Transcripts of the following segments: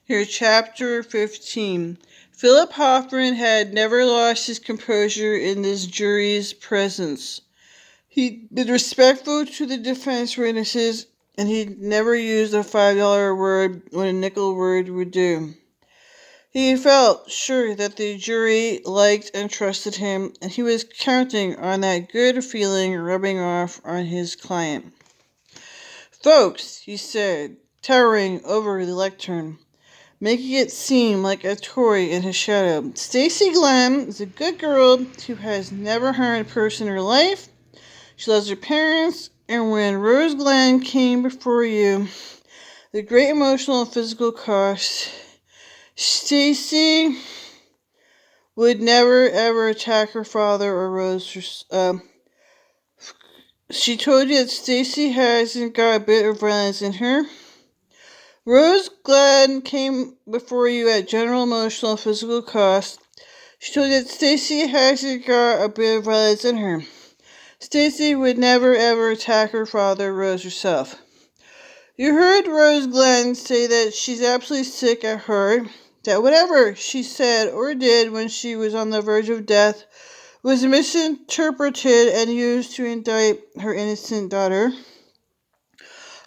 Here, chapter 15. Philip Hoffman had never lost his composure in this jury's presence. He'd been respectful to the defense witnesses, and he'd never used a $5 word when a nickel word would do. He felt sure that the jury liked and trusted him, and he was counting on that good feeling rubbing off on his client. "Folks," he said, towering over the lectern, making it seem like a toy in his shadow, "Stacy Glenn is a good girl who has never harmed a person in her life. She loves her parents, and when Rose Glenn came before you, the great emotional and physical cost, Stacy would never ever attack her father or Rose. She told you that Stacy hasn't got a bit of violence in her. Rose Glenn came before you at general emotional and physical cost. She told you that Stacy hasn't got a bit of violence in her. Stacy would never ever attack her father, Rose herself. You heard Rose Glenn say that she's absolutely sick at heart, that whatever she said or did when she was on the verge of death was misinterpreted and used to indict her innocent daughter."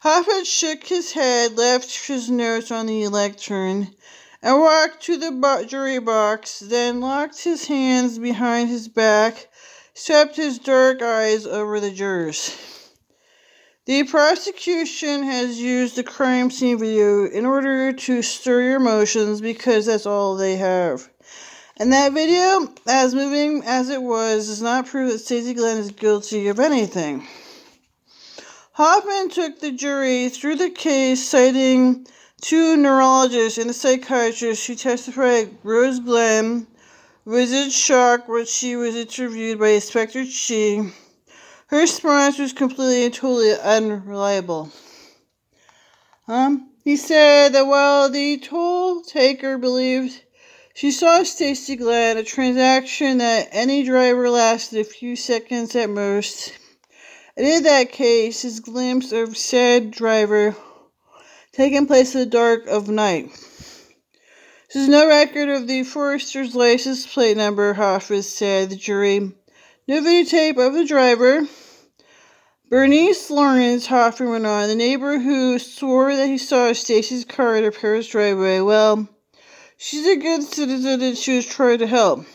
Hoffman shook his head, left his notes on the lectern, and walked to the jury box, then locked his hands behind his back, swept his dark eyes over the jurors. "The prosecution has used the crime scene video in order to stir your emotions because that's all they have. And that video, as moving as it was, does not prove that Stacy Glenn is guilty of anything." Hoffman took the jury through the case, citing two neurologists and a psychiatrist who testified Rose Glenn was in shock when she was interviewed by Inspector Chi. Her response was completely and totally unreliable. He said that while the toll taker believed she saw Stacy Glenn, a transaction that any driver lasted a few seconds at most, and in that case, his glimpse of said driver taking place in the dark of night. "There's no record of the Forester's license plate number," Hoffman said to the jury. "No videotape of the driver." Bernice Lawrence, Hoffman went on, the neighbor who swore that he saw Stacy's car at her parents' driveway. Well, she's a good citizen and she was trying to help.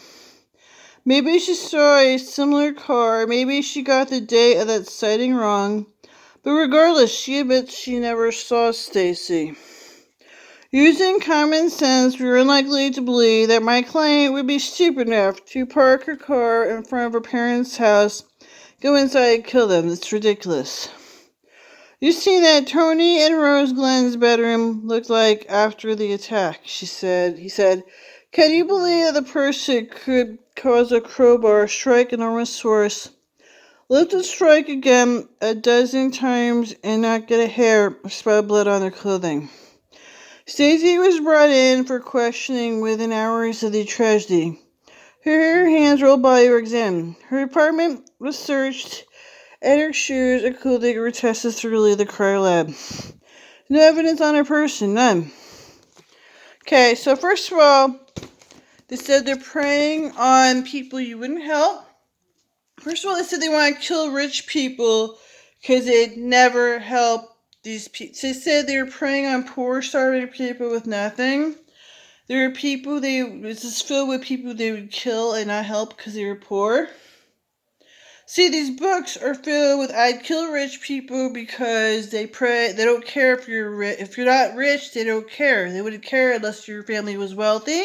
Maybe she saw a similar car, maybe she got the date of that sighting wrong, but regardless, she admits she never saw Stacy. Using common sense, we are unlikely to believe that my client would be stupid enough to park her car in front of her parents' house, go inside and kill them. It's ridiculous. "You seen that Tony and Rose Glenn's bedroom looked like after the attack," he said. "Can you believe that the person could cause a crowbar, strike enormous force, lift and strike again a dozen times and not get a hair or spot of blood on their clothing?" Stacy was brought in for questioning within hours of the tragedy. Her hands rolled body were examined. Her apartment was searched, and her shoes and clothing were tested thoroughly in the cryo lab. No evidence on her person, none. Okay, so first of all, they said they're preying on people you wouldn't help. First of all, they said they want to kill rich people because they'd never help these people. They said they were preying on poor, starving people with nothing. There were people this is filled with people they would kill and not help because they were poor. See, these books are filled with I'd kill rich people because they don't care if you're rich. If you're not rich, they don't care. They wouldn't care unless your family was wealthy.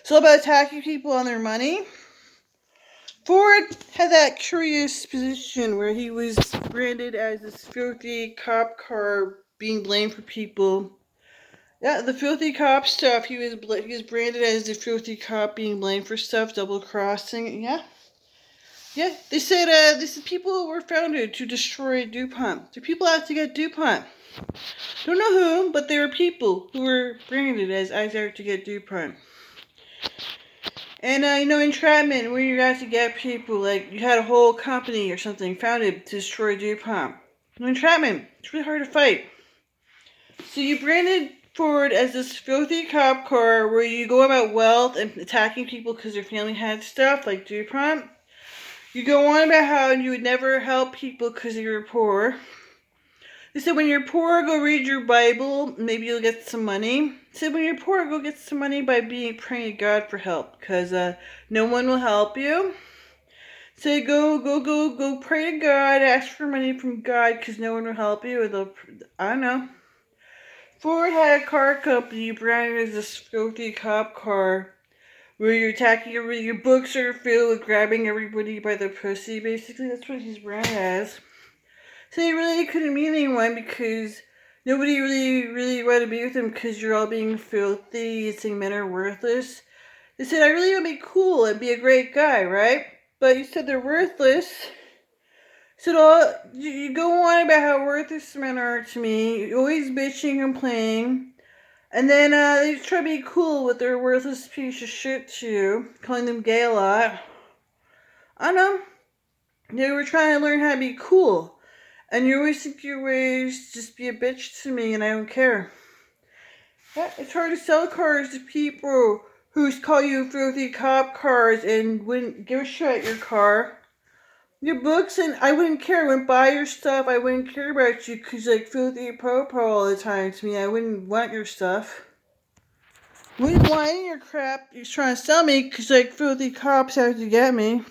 It's all about attacking people on their money. Ford had that curious position where he was branded as this filthy cop car being blamed for people. Yeah, the filthy cop stuff, he was branded as the filthy cop being blamed for stuff, double crossing. Yeah, they said people were founded to destroy DuPont. The people out to get DuPont. Don't know who, but there were people who were branded as out to get DuPont. And, entrapment, where you got to get people, like, you had a whole company or something founded to destroy DuPont. Entrapment, it's really hard to fight. So you branded forward as this filthy cop car where you go about wealth and attacking people because their family had stuff, like DuPont. You go on about how you would never help people because you were poor. They said when you're poor, go read your Bible. Maybe you'll get some money. They said when you're poor, go get some money by praying to God for help, because no one will help you. Say go pray to God, ask for money from God, because no one will help you. I don't know. Ford had a car company branded as this filthy cop car, where you're attacking everybody. Your books are filled with grabbing everybody by the pussy. Basically, that's what his brand has. So he really couldn't meet anyone because nobody really wanted to be with him because you're all being filthy and saying men are worthless. They said, I really want to be cool and be a great guy, right? But you said they're worthless. So you go on about how worthless men are to me, always bitching and complaining. And then they try to be cool with their worthless piece of shit to you, calling them gay a lot. I don't know. They were trying to learn how to be cool. And you always think your ways just be a bitch to me and I don't care. Yeah, it's hard to sell cars to people who call you filthy cop cars and wouldn't give a shit at your car. Your books, and I wouldn't care. I wouldn't buy your stuff. I wouldn't care about you because you're like filthy po-po all the time to me. I wouldn't want your stuff. Wouldn't want any of your crap you're trying to sell me because like filthy cops out to get me.